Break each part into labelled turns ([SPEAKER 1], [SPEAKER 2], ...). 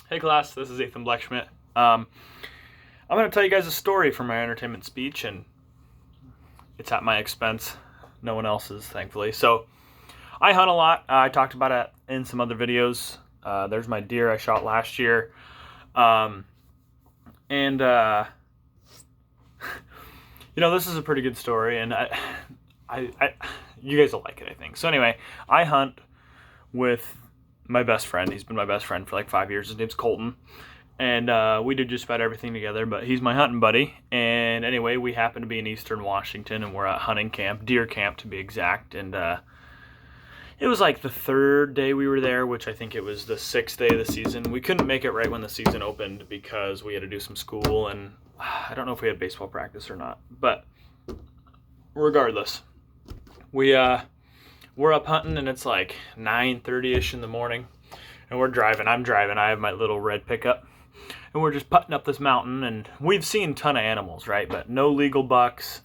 [SPEAKER 1] Hey class, this is Ethan Bleckschmidt. I'm going to tell you guys a story from my entertainment speech, and it's at my expense. No one else's, thankfully. So, I hunt a lot. I talked about it in some other videos. There's my deer I shot last year. Um, and, this is a pretty good story, and you guys will like it, I think. So anyway, I hunt with my best friend. He's been my best friend for like 5 years. His name's Colton. And we do just about everything together, but he's my hunting buddy. And anyway, we happen to be in Eastern Washington, and we're at hunting camp, deer camp to be exact. And it was like the third day we were there, which I think it was the sixth day of the season. We couldn't make it right when the season opened because we had to do some school, and I don't know if we had baseball practice or not. But regardless, we're up hunting, and it's like 9:30ish in the morning, and we're driving. I'm driving. I have my little red pickup. And we're just putting up this mountain, and we've seen a ton of animals, right? But no legal bucks.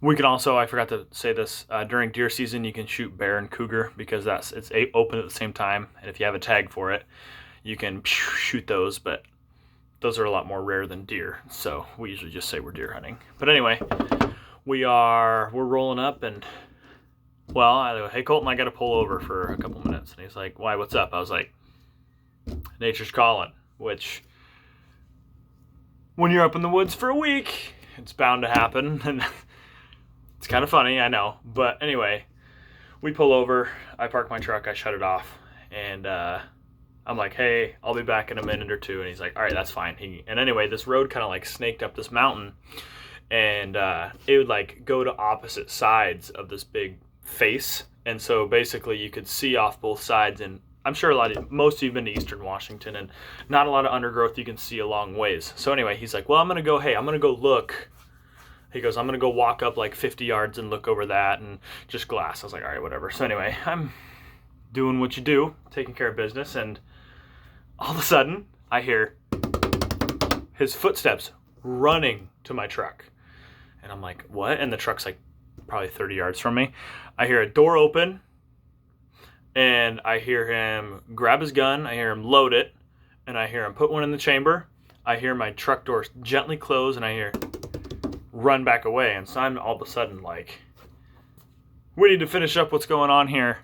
[SPEAKER 1] We can also, I forgot to say this, during deer season, you can shoot bear and cougar because it's open at the same time. And if you have a tag for it, you can shoot those, but those are a lot more rare than deer. So we usually just say we're deer hunting. But anyway, we're rolling up, and well, I go, hey Colton, I got to pull over for a couple minutes. And he's like, why, what's up? I was like, nature's calling. Which, when you're up in the woods for a week, it's bound to happen, and it's kind of funny, I know. But anyway, we pull over, I park my truck, I shut it off, and I'm like, hey, I'll be back in a minute or two, and he's like, all right, that's fine. And anyway, this road kind of like snaked up this mountain, and it would like go to opposite sides of this big face, and so basically you could see off both sides, and I'm sure most of you have been to Eastern Washington, and not a lot of undergrowth you can see a long ways. So anyway, he's like, well, I'm going to go look. He goes, I'm going to go walk up like 50 yards and look over that and just glass. I was like, all right, whatever. So anyway, I'm doing what you do, taking care of business, and all of a sudden, I hear his footsteps running to my truck. And I'm like, what? And the truck's like probably 30 yards from me. I hear a door open, and I hear him grab his gun, I hear him load it, and I hear him put one in the chamber. I hear my truck door gently close, and I hear run back away. And so I'm all of a sudden like, we need to finish up what's going on here.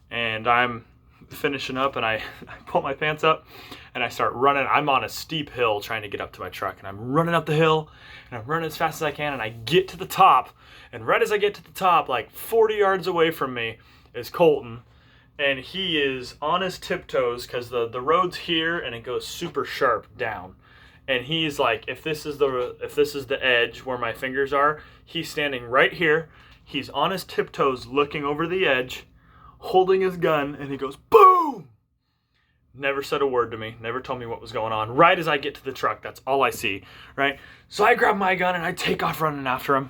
[SPEAKER 1] And I'm finishing up, and I pull my pants up, and I start running. I'm on a steep hill trying to get up to my truck, and I'm running up the hill, and I'm running as fast as I can, and I get to the top. And right as I get to the top, like 40 yards away from me, is Colton. And he is on his tiptoes because the road's here and it goes super sharp down. And he's like, if this is the edge where my fingers are, he's standing right here. He's on his tiptoes looking over the edge, holding his gun, and he goes, boom! Never said a word to me, never told me what was going on. Right as I get to the truck, that's all I see, right? So I grab my gun and I take off running after him.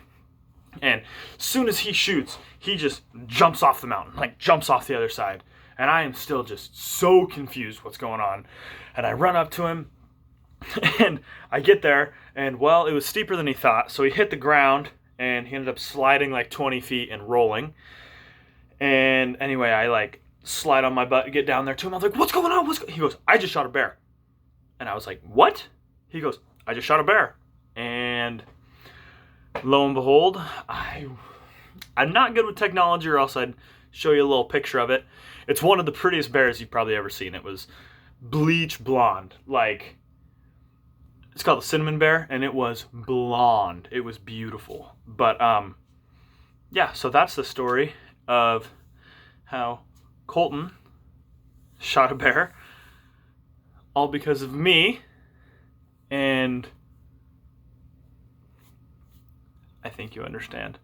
[SPEAKER 1] And as soon as he shoots, he just jumps off the mountain, like jumps off the other side. And I am still just so confused what's going on. And I run up to him, and I get there, and well, it was steeper than he thought. So he hit the ground, and he ended up sliding like 20 feet and rolling. And anyway, I like slide on my butt, get down there to him. I was like, what's going on? He goes, I just shot a bear. And I was like, what? He goes, I just shot a bear. And lo and behold, I'm not good with technology, or else I'd show you a little picture of it. It's one of the prettiest bears you've probably ever seen. It was bleach blonde. Like, it's called a cinnamon bear, and it was blonde. It was beautiful. But, yeah, so that's the story of how Colton shot a bear, all because of me, and I think you understand.